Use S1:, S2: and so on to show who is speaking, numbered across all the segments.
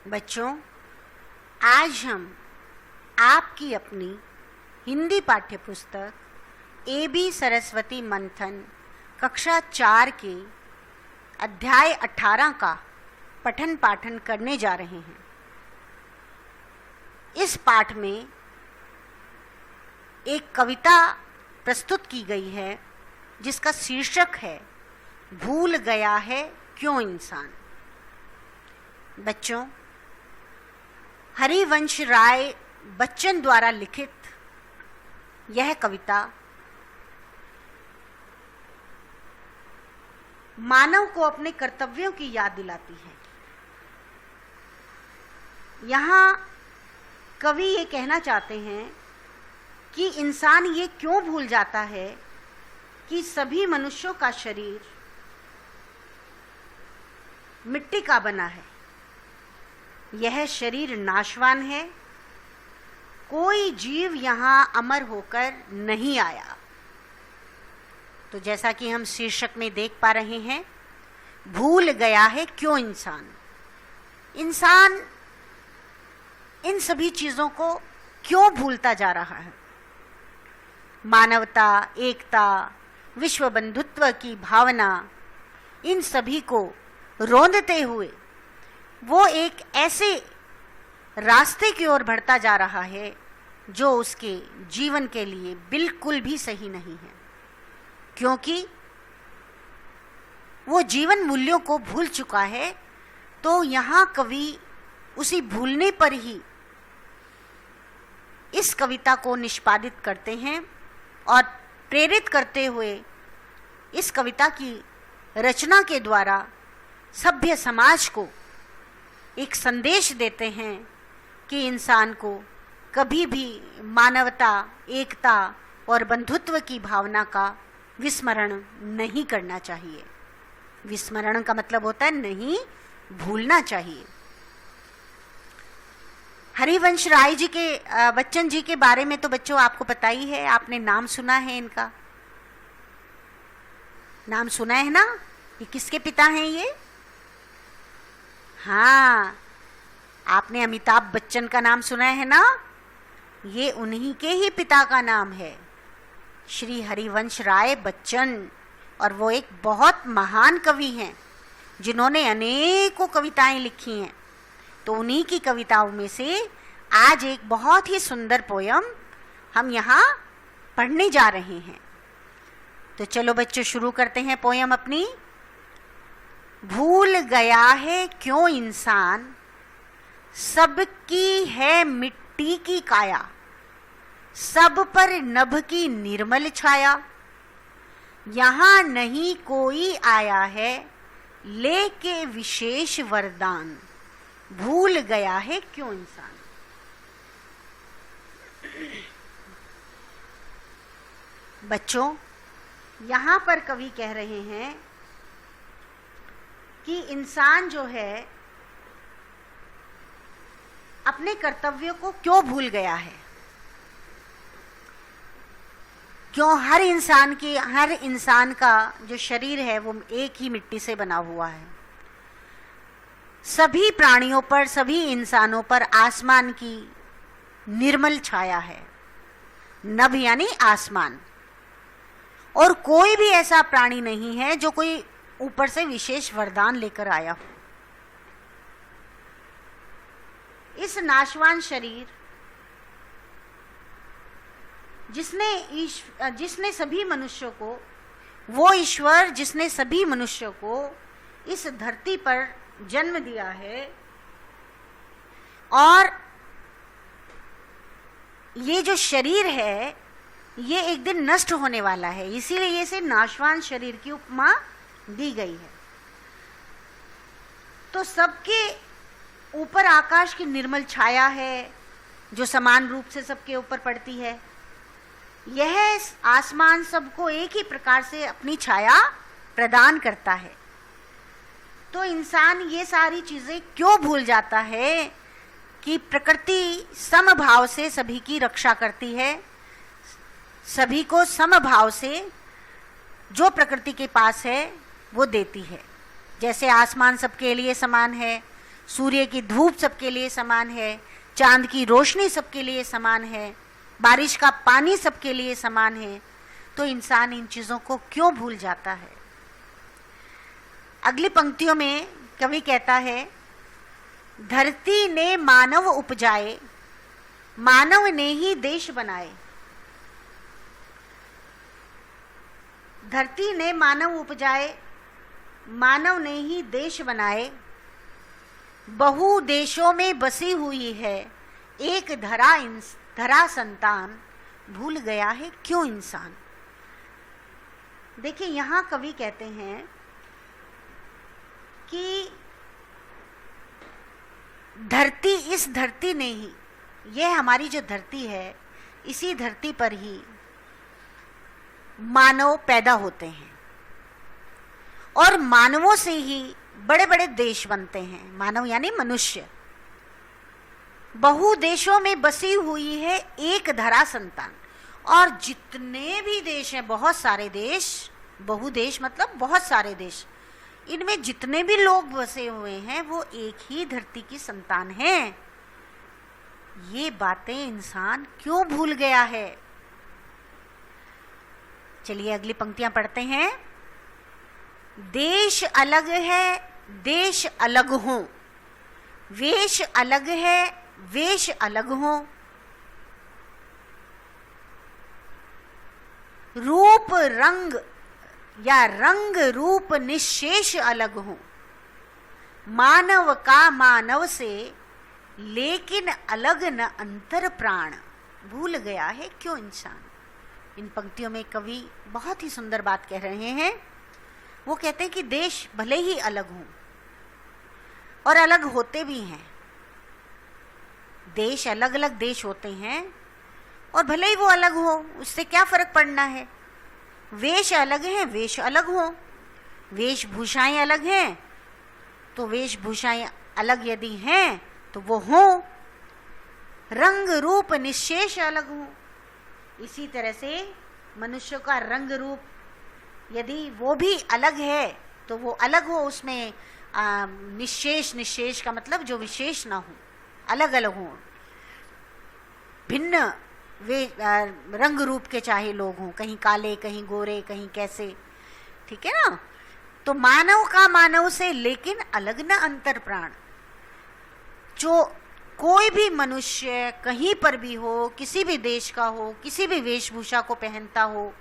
S1: बच्चों, आज हम आपकी अपनी हिंदी पाठ्य पुस्तक ए.बी. सरस्वती मंथन कक्षा 4 के अध्याय 18 का पठन पाठन करने जा रहे हैं। इस पाठ में एक कविता प्रस्तुत की गई है जिसका शीर्षक है भूल गया है क्यों इंसान। बच्चों, हरिवंश राय बच्चन द्वारा लिखित यह कविता मानव को अपने कर्तव्यों की याद दिलाती है। यहाँ कवि ये कहना चाहते हैं कि इंसान ये क्यों भूल जाता है कि सभी मनुष्यों का शरीर मिट्टी का बना है। यह शरीर नाशवान है, कोई जीव यहाँ अमर होकर नहीं आया। तो जैसा कि हम शीर्षक में देख पा रहे हैं, भूल गया है क्यों इंसान। इंसान इन सभी चीजों को क्यों भूलता जा रहा है। मानवता, एकता, विश्व बंधुत्व की भावना, इन सभी को रौंदते हुए वो एक ऐसे रास्ते की ओर बढ़ता जा रहा है जो उसके जीवन के लिए बिल्कुल भी सही नहीं है, क्योंकि वो जीवन मूल्यों को भूल चुका है। तो यहाँ कवि उसी भूलने पर ही इस कविता को निष्पादित करते हैं और प्रेरित करते हुए इस कविता की रचना के द्वारा सभ्य समाज को एक संदेश देते हैं कि इंसान को कभी भी मानवता, एकता और बंधुत्व की भावना का विस्मरण नहीं करना चाहिए। विस्मरण का मतलब होता है नहीं भूलना चाहिए। हरिवंश राय जी के बच्चन जी के बारे में तो बच्चों आपको पता ही है, आपने नाम सुना है, इनका नाम सुना है ना। ये किसके पिता हैं ये? हाँ, आपने अमिताभ बच्चन का नाम सुना है ना। ये उन्हीं के ही पिता का नाम है, श्री हरिवंश राय बच्चन। और वो एक बहुत महान कवि हैं जिन्होंने अनेकों कविताएं लिखी हैं। तो उन्हीं की कविताओं में से आज एक बहुत ही सुंदर पोयम हम यहाँ पढ़ने जा रहे हैं। तो चलो बच्चों शुरू करते हैं पोयम अपनी। भूल गया है क्यों इंसान, सबकी है मिट्टी की काया, सब पर नभ की निर्मल छाया, यहाँ नहीं कोई आया है लेके विशेष वरदान, भूल गया है क्यों इंसान। बच्चों, यहाँ पर कवि कह रहे हैं कि इंसान जो है अपने कर्तव्यों को क्यों भूल गया है। क्यों हर इंसान का जो शरीर है वो एक ही मिट्टी से बना हुआ है। सभी प्राणियों पर, सभी इंसानों पर आसमान की निर्मल छाया है। नभ यानी आसमान। और कोई भी ऐसा प्राणी नहीं है जो कोई ऊपर से विशेष वरदान लेकर आया हो। इस नाशवान शरीर जिसने सभी मनुष्यों को, वो ईश्वर जिसने सभी मनुष्यों को इस धरती पर जन्म दिया है, और ये जो शरीर है ये एक दिन नष्ट होने वाला है, इसीलिए इसे नाशवान शरीर की उपमा दी गई है। तो सबके ऊपर आकाश की निर्मल छाया है जो समान रूप से सबके ऊपर पड़ती है। यह आसमान सबको एक ही प्रकार से अपनी छाया प्रदान करता है। तो इंसान ये सारी चीजें क्यों भूल जाता है कि प्रकृति समभाव से सभी की रक्षा करती है। सभी को समभाव से जो प्रकृति के पास है वो देती है। जैसे आसमान सबके लिए समान है, सूर्य की धूप सबके लिए समान है, चांद की रोशनी सबके लिए समान है, बारिश का पानी सबके लिए समान है, तो इंसान इन चीज़ों को क्यों भूल जाता है? अगली पंक्तियों में कवि कहता है, धरती ने मानव उपजाए, मानव ने ही देश बनाए। धरती ने मानव उपजाए, मानव ने ही देश बनाए। बहु देशों में बसी हुई है एक धरा संतान, भूल गया है क्यों इंसान। देखिए, यहाँ कवि कहते हैं कि धरती, इस धरती ने ही, यह हमारी जो धरती है, इसी धरती पर ही मानव पैदा होते हैं और मानवों से ही बड़े बड़े देश बनते हैं। मानव यानी मनुष्य। बहु देशों में बसी हुई है एक धरा संतान, और जितने भी देश हैं, बहुत सारे देश, बहुदेश मतलब बहुत सारे देश, इनमें जितने भी लोग बसे हुए हैं वो एक ही धरती की संतान हैं। ये बातें इंसान क्यों भूल गया है? चलिए अगली पंक्तियां पढ़ते हैं। देश अलग है, देश अलग हो, वेश अलग है, वेश अलग हो, रूप रंग या रंग रूप निशेष अलग हो, मानव का मानव से लेकिन अलग न अंतर प्राण, भूल गया है क्यों इंसान। इन पंक्तियों में कवि बहुत ही सुंदर बात कह रहे हैं। वो कहते हैं कि देश भले ही अलग हों, और अलग होते भी हैं, देश अलग अलग देश होते हैं, और भले ही वो अलग हो, उससे क्या फर्क पड़ना है। वेश अलग है, वेश अलग हो, वेशभूषाएं अलग हैं, तो वेशभूषाएं अलग यदि हैं तो वो हों। रंग रूप निशेष अलग हो, इसी तरह से मनुष्य का रंग रूप यदि वो भी अलग है तो वो अलग हो, उसमें निशेष, निशेष का मतलब जो विशेष ना हो, अलग अलग हो, भिन्न वे रंग रूप के चाहे लोग हों, कहीं काले, कहीं गोरे, कहीं कैसे, ठीक है ना। तो मानव का मानव से लेकिन अलग न अंतर प्राण। जो कोई भी मनुष्य कहीं पर भी हो, किसी भी देश का हो, किसी भी वेशभूषा को पहनता हो,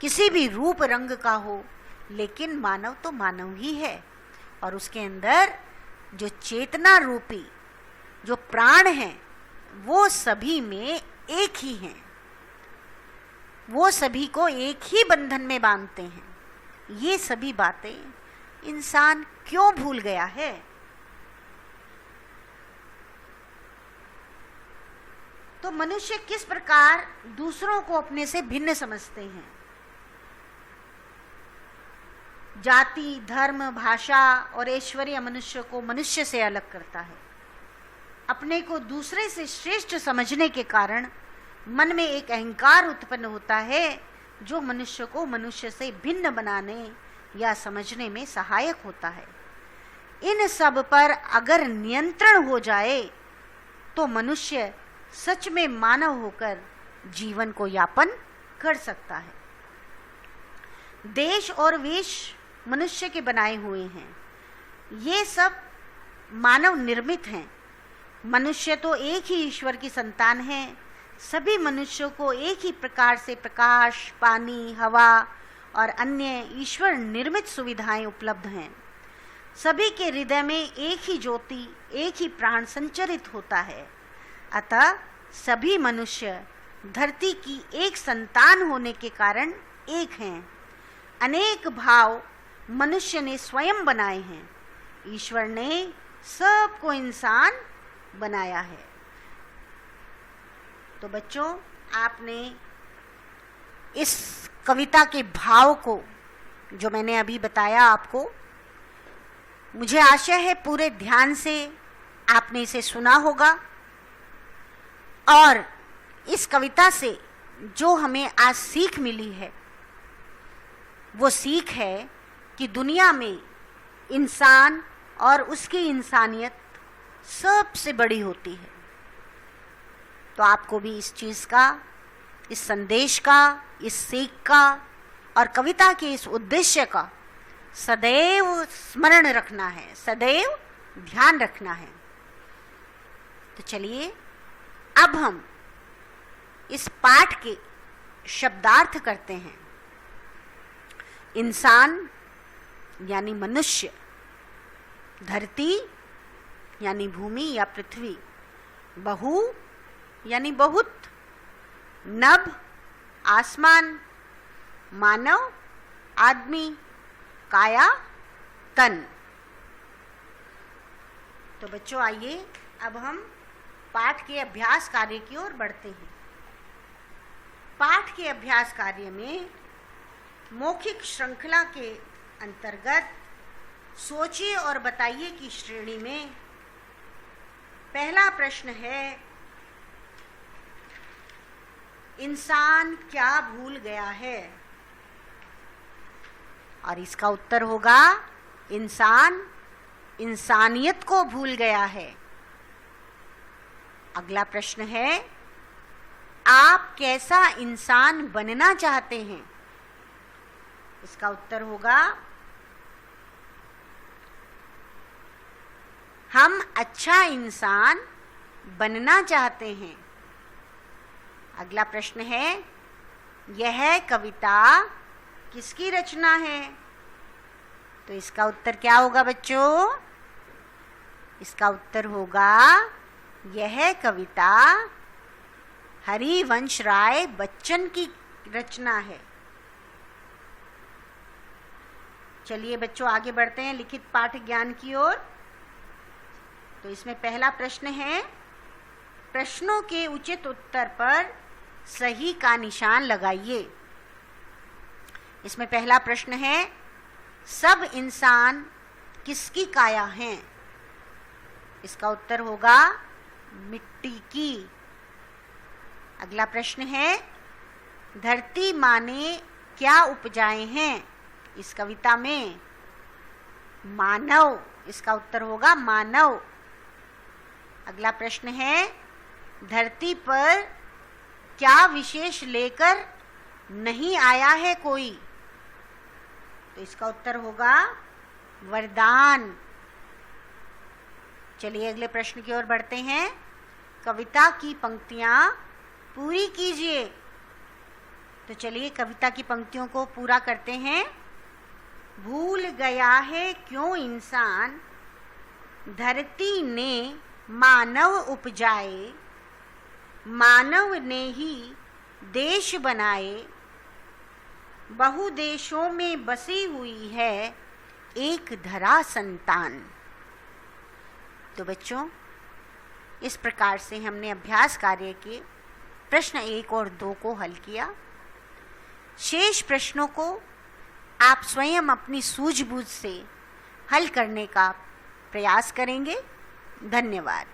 S1: किसी भी रूप रंग का हो, लेकिन मानव तो मानव ही है, और उसके अंदर जो चेतना रूपी जो प्राण है वो सभी में एक ही हैं, वो सभी को एक ही बंधन में बांधते हैं। ये सभी बातें इंसान क्यों भूल गया है? तो मनुष्य किस प्रकार दूसरों को अपने से भिन्न समझते हैं। जाति, धर्म, भाषा और ऐश्वर्य मनुष्य को मनुष्य से अलग करता है। अपने को दूसरे से श्रेष्ठ समझने के कारण मन में एक अहंकार उत्पन्न होता है, जो मनुष्य को मनुष्य से भिन्न बनाने या समझने में सहायक होता है। इन सब पर अगर नियंत्रण हो जाए तो मनुष्य सच में मानव होकर जीवन को यापन कर सकता है। देश और वेश मनुष्य के बनाए हुए हैं, ये सब मानव निर्मित हैं। मनुष्य तो एक ही ईश्वर की संतान है। सभी मनुष्यों को एक ही प्रकार से प्रकाश, पानी, हवा और अन्य ईश्वर निर्मित सुविधाएं उपलब्ध हैं। सभी के हृदय में एक ही ज्योति, एक ही प्राण संचरित होता है। अतः सभी मनुष्य धरती की एक संतान होने के कारण एक हैं। अनेक भाव मनुष्य ने स्वयं बनाए हैं। ईश्वर ने सबको इंसान बनाया है। तो बच्चों, आपने इस कविता के भाव को जो मैंने अभी बताया आपको, मुझे आशा है पूरे ध्यान से आपने इसे सुना होगा। और इस कविता से जो हमें आज सीख मिली है, वो सीख है कि दुनिया में इंसान और उसकी इंसानियत सबसे बड़ी होती है। तो आपको भी इस चीज़ का, इस संदेश का, इस सीख का और कविता के इस उद्देश्य का सदैव स्मरण रखना है, सदैव ध्यान रखना है। तो चलिए अब हम इस पाठ के शब्दार्थ करते हैं। इंसान यानी मनुष्य, धरती यानी भूमि या पृथ्वी, बहु यानी बहुत, नभ आसमान, मानव आदमी, काया तन। तो बच्चों आइए अब हम पाठ के अभ्यास कार्य की ओर बढ़ते हैं। पाठ के अभ्यास कार्य में मौखिक श्रृंखला के अंतर्गत सोचिए और बताइए की श्रेणी में पहला प्रश्न है, इंसान क्या भूल गया है? और इसका उत्तर होगा, इंसान इंसानियत को भूल गया है। अगला प्रश्न है, आप कैसा इंसान बनना चाहते हैं? इसका उत्तर होगा, हम अच्छा इंसान बनना चाहते हैं। अगला प्रश्न है, यह कविता किसकी रचना है? तो इसका उत्तर क्या होगा बच्चों? इसका उत्तर होगा, यह कविता हरिवंश राय बच्चन की रचना है। चलिए बच्चों आगे बढ़ते हैं लिखित पाठ ज्ञान की ओर। तो इसमें पहला प्रश्न है, प्रश्नों के उचित उत्तर पर सही का निशान लगाइए। इसमें पहला प्रश्न है, सब इंसान किसकी काया हैं? इसका उत्तर होगा, मिट्टी की। अगला प्रश्न है, धरती माँ ने क्या उपजाए हैं इस कविता में? मानव। इसका उत्तर होगा मानव। अगला प्रश्न है, धरती पर क्या विशेष लेकर नहीं आया है कोई? तो इसका उत्तर होगा वरदान। चलिए अगले प्रश्न की ओर बढ़ते हैं। कविता की पंक्तियां पूरी कीजिए। तो चलिए कविता की पंक्तियों को पूरा करते हैं। भूल गया है क्यों इंसान, धरती ने मानव उपजाए, मानव ने ही देश बनाए, बहुदेशों में बसी हुई है एक धरा संतान। तो बच्चों इस प्रकार से हमने अभ्यास कार्य के प्रश्न 1 और 2 को हल किया। शेष प्रश्नों को आप स्वयं अपनी सूझबूझ से हल करने का प्रयास करेंगे। धन्यवाद।